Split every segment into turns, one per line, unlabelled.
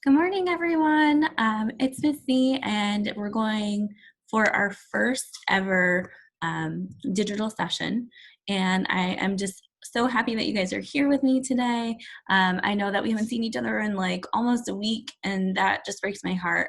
Good morning, everyone. It's Missy, and we're going for our first ever digital session. And I am just so happy that you guys are here with me today. I know that we haven't seen each other in like almost a week, and that just breaks my heart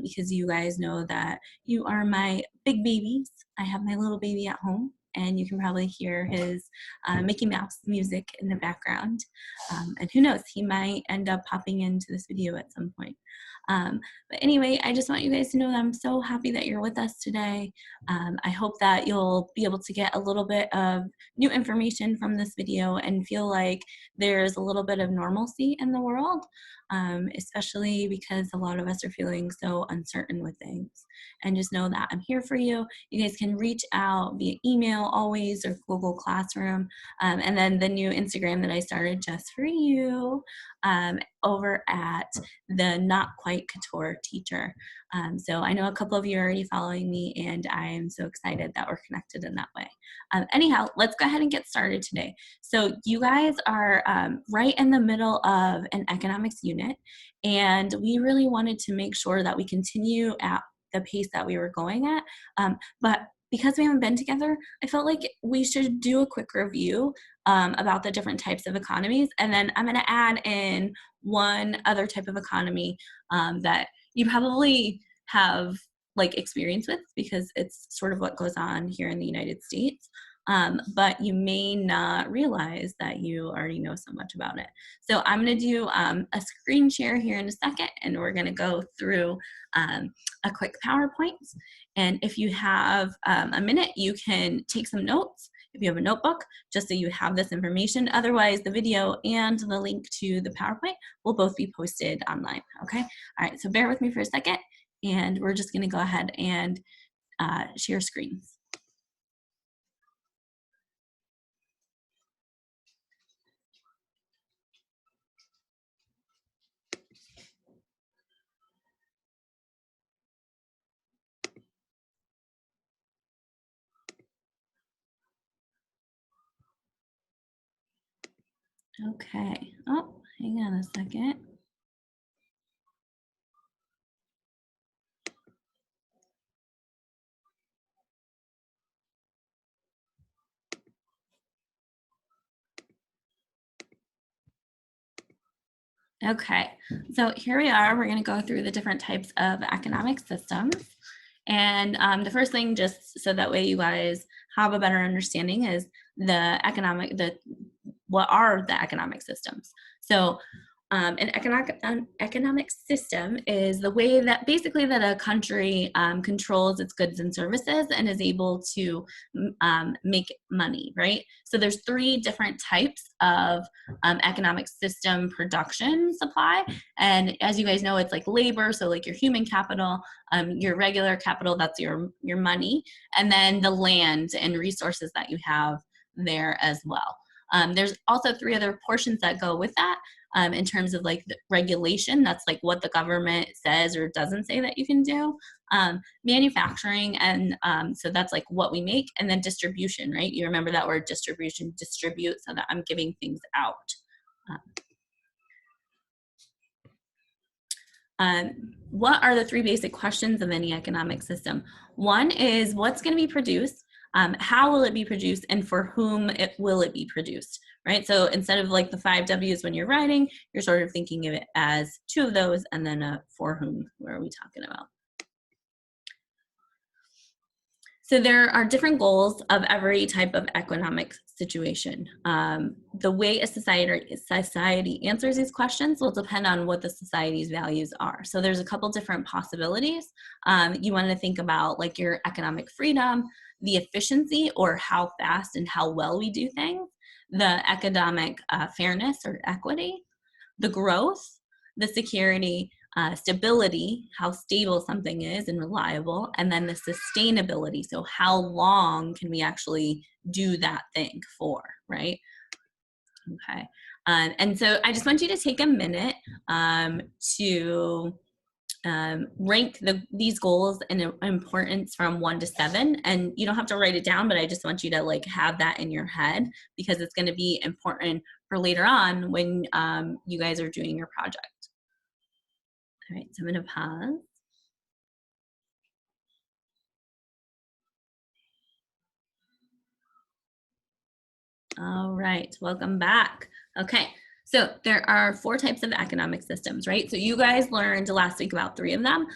because you guys know that you are my big babies. I have my little baby at home, and you can probably hear his Mickey Mouse music in the background. And who knows, he might end up popping into this video at some point. But anyway, I just want you guys to know that I'm so happy that you're with us today. I hope that you'll be able to get a little bit of new information from this video and feel like there's a little bit of normalcy in the world, especially because a lot of us are feeling so uncertain with things. And just know that I'm here for you. You guys can reach out via email always, or Google Classroom, and then the new Instagram that I started just for you over at the Not Quite Couture Teacher. So I know a couple of you are already following me, and I am so excited that we're connected in that way. Anyhow, let's go ahead and get started today. So you guys are right in the middle of an economics unit, and we really wanted to make sure that we continue at the pace that we were going at. But because we haven't been together, I felt like we should do a quick review about the different types of economies. And then I'm going to add in one other type of economy that you probably have like experience with, because it's sort of what goes on here in the United States. But you may not realize that you already know so much about it. So I'm going to do a screen share here in a second, and we're going to go through a quick PowerPoint. And if you have a minute, you can take some notes if you have a notebook, just so you have this information. Otherwise, the video and the link to the PowerPoint will both be posted online, okay? All right, so bear with me for a second, and we're just gonna go ahead and share screens. Okay, oh, hang on a second. Okay, so here we are. We're going to go through the different types of economic systems. And the first thing, just so that way you guys have a better understanding, is what are the economic systems? So an economic system is the way that basically that a country controls its goods and services and is able to make money, right? So there's three different types of economic system production supply. And as you guys know, it's like labor, so like your human capital, your regular capital, that's your money, and then the land and resources that you have there as well. There's also three other portions that go with that. In terms of like the regulation, that's like what the government says or doesn't say that you can do. Manufacturing, and so that's like what we make, and then distribution, right? You remember that word distribution, distribute, so that I'm giving things out. What are the three basic questions of any economic system? One is, what's going to be produced? How will it be produced, and for whom will it be produced, right? So instead of like the 5 W's when you're writing, you're sort of thinking of it as two of those, and then for whom, what are we talking about? So there are different goals of every type of economic situation. The way a society answers these questions will depend on what the society's values are. So there's a couple different possibilities. You want to think about like your economic freedom, the efficiency, or how fast and how well we do things, the economic fairness or equity, the growth, the security, stability, how stable something is and reliable, and then the sustainability, so how long can we actually do that thing for, right? Okay, and so I just want you to take a minute to rank these goals in importance from 1 to 7, and you don't have to write it down, but I just want you to like have that in your head, because it's going to be important for later on when you guys are doing your project. All right, so I'm going to pause. All right, welcome back. Okay, so there are 4 types of economic systems, right? So you guys learned last week about 3 of them.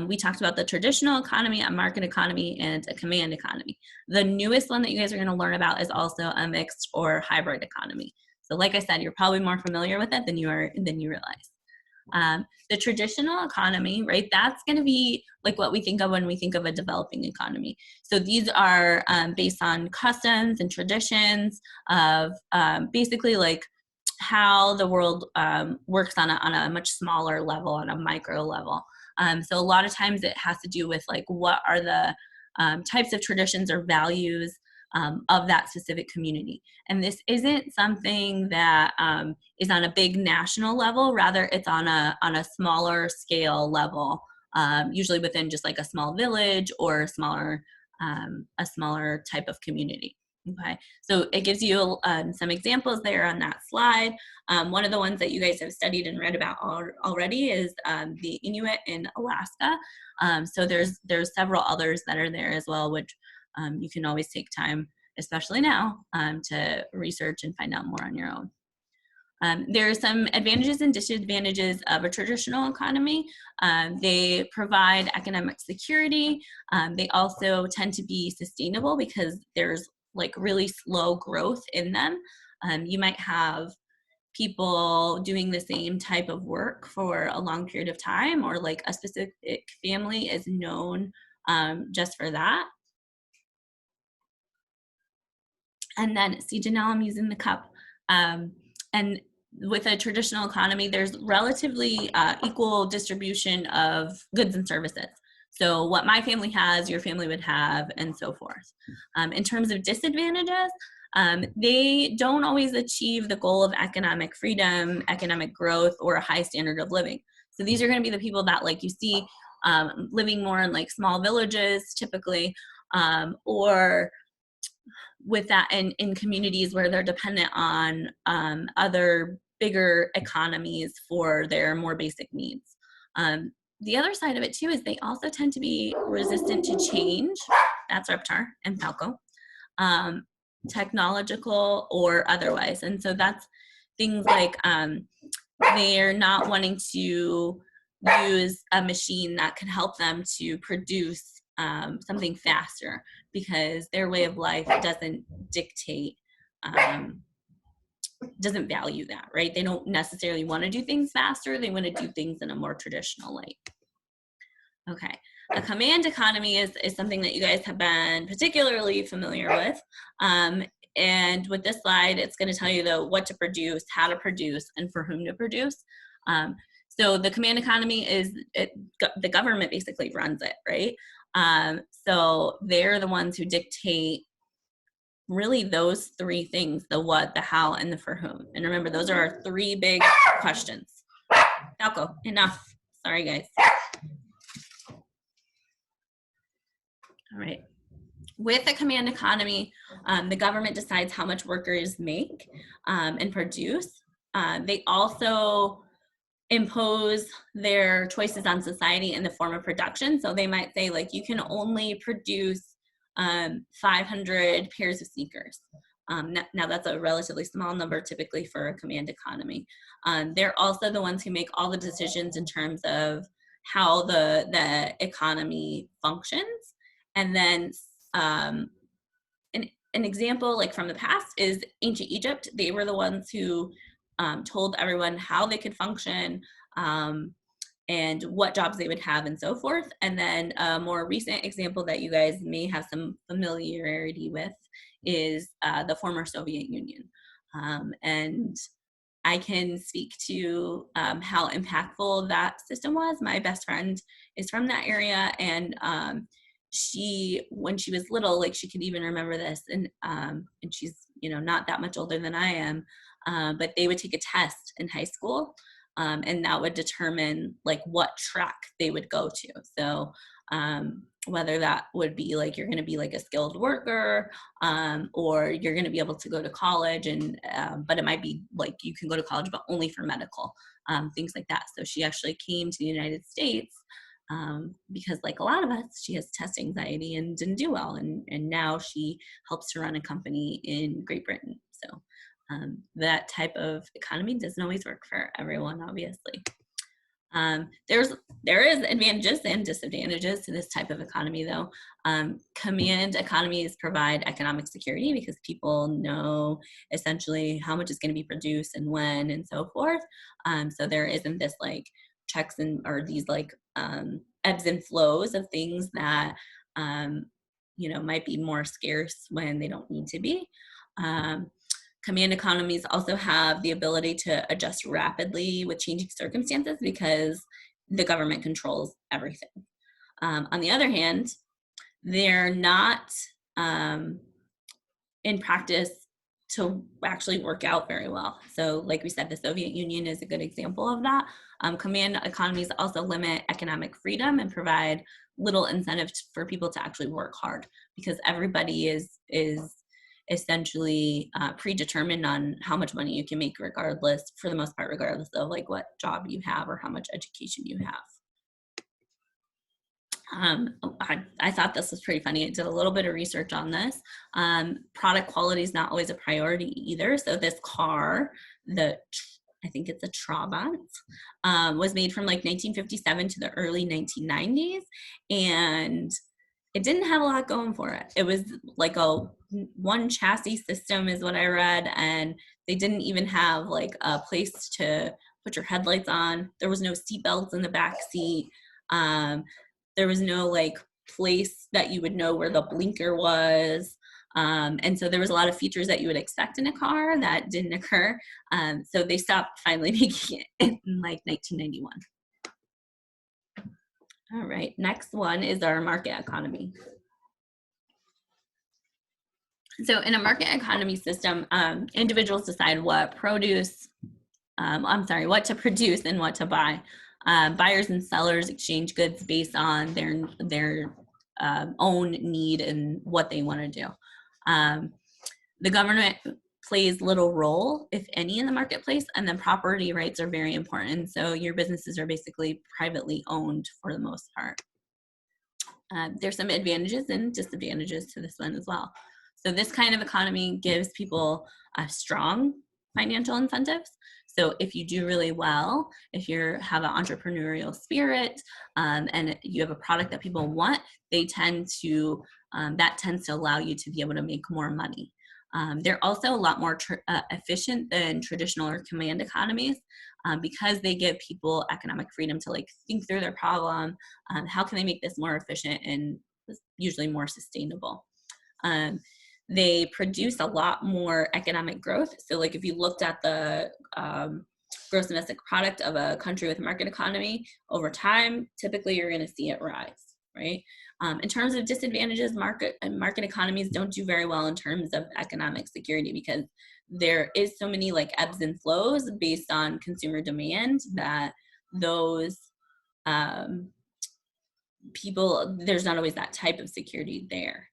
We talked about the traditional economy, a market economy, and a command economy. The newest one that you guys are going to learn about is also a mixed or hybrid economy. So like I said, you're probably more familiar with it than you realize. The traditional economy, right, that's going to be like what we think of when we think of a developing economy. So these are based on customs and traditions of basically like how the world works on a much smaller level, on a micro level. So a lot of times it has to do with like what are the types of traditions or values of that specific community. And this isn't something that is on a big national level, rather it's on a smaller scale level, usually within just like a small village or a smaller type of community. Okay, so it gives you some examples there on that slide. One of the ones that you guys have studied and read about already is the Inuit in Alaska. So there's several others that are there as well, which you can always take time, especially now, to research and find out more on your own. There are some advantages and disadvantages of a traditional economy. They provide economic security. They also tend to be sustainable because there's like really slow growth in them. You might have people doing the same type of work for a long period of time, or like a specific family is known just for that. And then, see, Janelle, I'm using the cup. And with a traditional economy, there's relatively equal distribution of goods and services. So what my family has, your family would have, and so forth. In terms of disadvantages, they don't always achieve the goal of economic freedom, economic growth, or a high standard of living. So these are going to be the people that, like, you see living more in like small villages typically, or with that in communities where they're dependent on other bigger economies for their more basic needs. The other side of it too is they also tend to be resistant to change. That's Reptar and Falco, technological or otherwise. And so that's things like they're not wanting to use a machine that can help them to produce something faster, because their way of life doesn't dictate, doesn't value that, right? They don't necessarily want to do things faster. They want to do things in a more traditional light. Okay, a command economy is something that you guys have been particularly familiar with. And with this slide, it's going to tell you what to produce, how to produce, and for whom to produce. So the command economy is, the government basically runs it, right? So they're the ones who dictate really those 3 things: the what, the how, and the for whom. And remember, those are our 3 big questions. Falco, enough. Sorry, guys. All right. With a command economy, the government decides how much workers make and produce. They also impose their choices on society in the form of production. So they might say, like, you can only produce 500 pairs of sneakers. Now that's a relatively small number typically for a command economy. They're also the ones who make all the decisions in terms of how the economy functions. And then an example like from the past is ancient Egypt. They were the ones who told everyone how they could function, and what jobs they would have, and so forth. And then a more recent example that you guys may have some familiarity with is the former Soviet Union. And I can speak to how impactful that system was. My best friend is from that area, and she, when she was little, like, she could even remember this, and she's, you know, not that much older than I am, but they would take a test in high school, and that would determine like what track they would go to. So Whether that would be like you're going to be like a skilled worker, or you're going to be able to go to college, and but it might be like you can go to college but only for medical, things like that. So she actually came to the United States because, like a lot of us, she has test anxiety and didn't do well, and now she helps to run a company in Great Britain. So that type of economy doesn't always work for everyone, obviously. There is advantages and disadvantages to this type of economy, though. Command economies provide economic security because people know essentially how much is going to be produced and when and so forth. So there isn't this like checks and or these like ebbs and flows of things that might be more scarce when they don't need to be. Command economies also have the ability to adjust rapidly with changing circumstances because the government controls everything. On the other hand, they're not in practice to actually work out very well. So like we said, the Soviet Union is a good example of that. Command economies also limit economic freedom and provide little incentive for people to actually work hard because everybody is essentially predetermined on how much money you can make regardless, for the most part, regardless of like what job you have or how much education you have. I thought this was pretty funny. I did a little bit of research on this. Product quality is not always a priority either. So this car, I think it's a Trabant, was made from like 1957 to the early 1990s. And it didn't have a lot going for it. It was like a one chassis system is what I read. And they didn't even have like a place to put your headlights on. There was no seat belts in the back seat. There was no like place that you would know where the blinker was. And so there was a lot of features that you would expect in a car that didn't occur. So they stopped finally making it in like 1991. All right, next one is our market economy. So in a market economy system, individuals decide what to produce and what to buy. Buyers and sellers exchange goods based on their own need and what they want to do. The government plays little role, if any, in the marketplace, and then property rights are very important. So your businesses are basically privately owned for the most part. There's some advantages and disadvantages to this one as well. So this kind of economy gives people strong financial incentives. So if you do really well, if you have an entrepreneurial spirit and you have a product that people want, that tends to allow you to be able to make more money. They're also a lot more efficient than traditional or command economies because they give people economic freedom to like think through their problem. How can they make this more efficient and usually more sustainable? They produce a lot more economic growth. So like if you looked at the gross domestic product of a country with a market economy over time, typically you're going to see it rise, right? In terms of disadvantages, market economies don't do very well in terms of economic security because there is so many like ebbs and flows based on consumer demand that those people, there's not always that type of security there.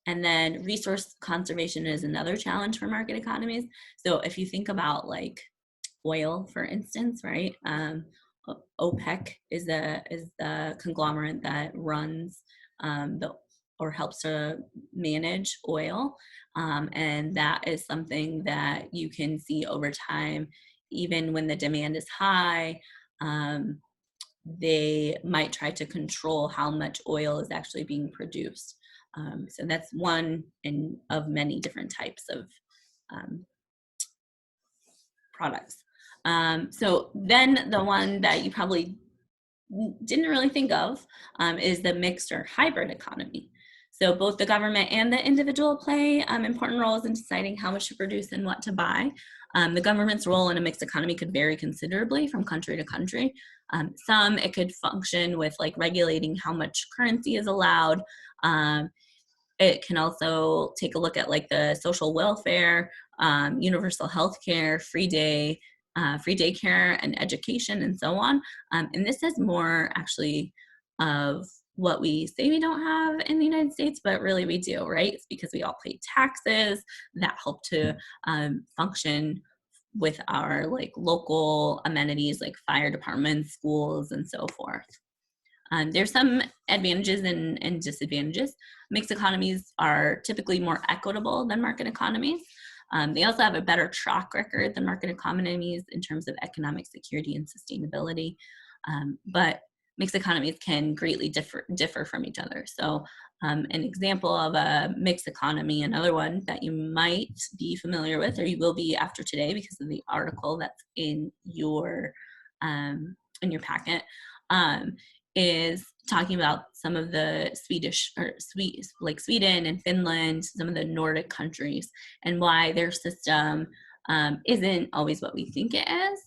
And then resource conservation is another challenge for market economies. So if you think about like oil, for instance, right? OPEC is the conglomerate that runs or helps to manage oil. And that is something that you can see over time, even when the demand is high, they might try to control how much oil is actually being produced. So that's one of many different types of products. So then the one that you probably didn't really think of is the mixed or hybrid economy. So both the government and the individual play important roles in deciding how much to produce and what to buy. The government's role in a mixed economy could vary considerably from country to country. Some it could function with like regulating how much currency is allowed. It can also take a look at like the social welfare, universal health care, free daycare and education and so on. And this is more actually of what we say we don't have in the United States, but really we do, right? It's because we all pay taxes that help to function with our like local amenities like fire departments, schools, and so forth. There's some advantages and disadvantages. Mixed economies are typically more equitable than market economies. They also have a better track record than market economies in terms of economic security and sustainability. But mixed economies can greatly differ from each other. So an example of a mixed economy, another one that you might be familiar with, or you will be after today because of the article that's in your packet, is talking about some of the like Sweden and Finland, some of the Nordic countries, and why their system isn't always what we think it is,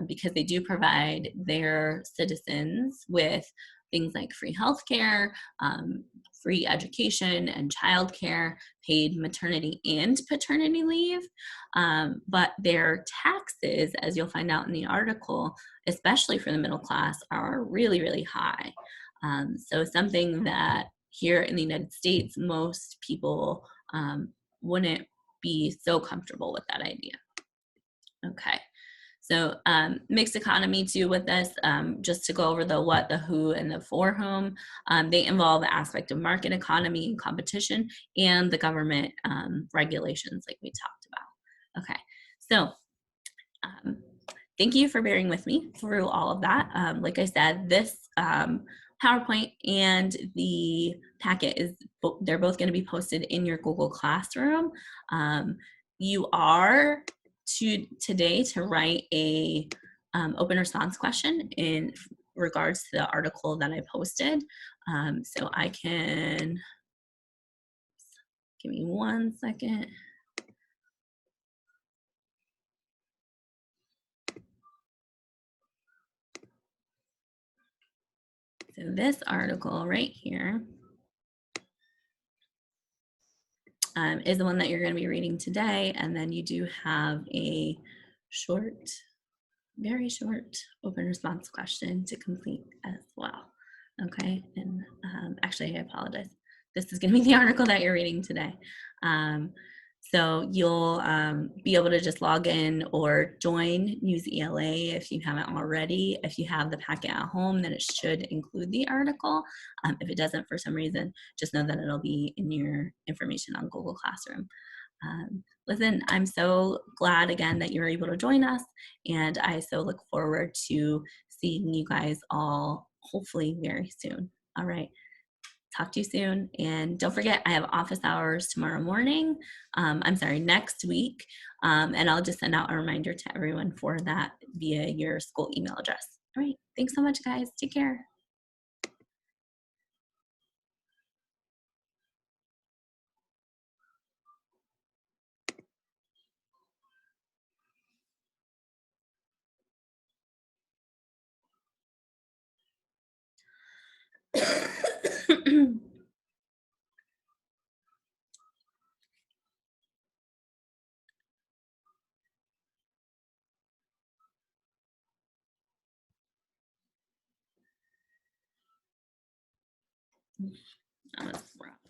because they do provide their citizens with things like free healthcare, free education and childcare, paid maternity and paternity leave. But their taxes, as you'll find out in the article, especially for the middle class, are really, really high. So something that here in the United States, most people wouldn't be so comfortable with that idea. Okay. So mixed economy too with this, just to go over the what, the who, and the for whom. They involve the aspect of market economy and competition and the government regulations like we talked about. Okay, so thank you for bearing with me through all of that. Like I said, this PowerPoint and the packet they're both going to be posted in your Google Classroom. You are today to write a open response question in regards to the article that I posted. So I can, give me 1 second. So this article right here is the one that you're going to be reading today. And then you do have a short, very short open response question to complete as well. Okay, and actually I apologize. This is going to be the article that you're reading today. So you'll be able to just log in or join News ELA if you haven't already. If you have the packet at home, then it should include the article. If it doesn't for some reason, just know that it'll be in your information on Google Classroom. Listen, I'm so glad again that you're able to join us, and I so look forward to seeing you guys all hopefully very soon. All right. Talk to you soon. And don't forget, I have office hours tomorrow morning. I'm sorry, next week. And I'll just send out a reminder to everyone for that via your school email address. All right. Thanks so much, guys. Take care. That was rough.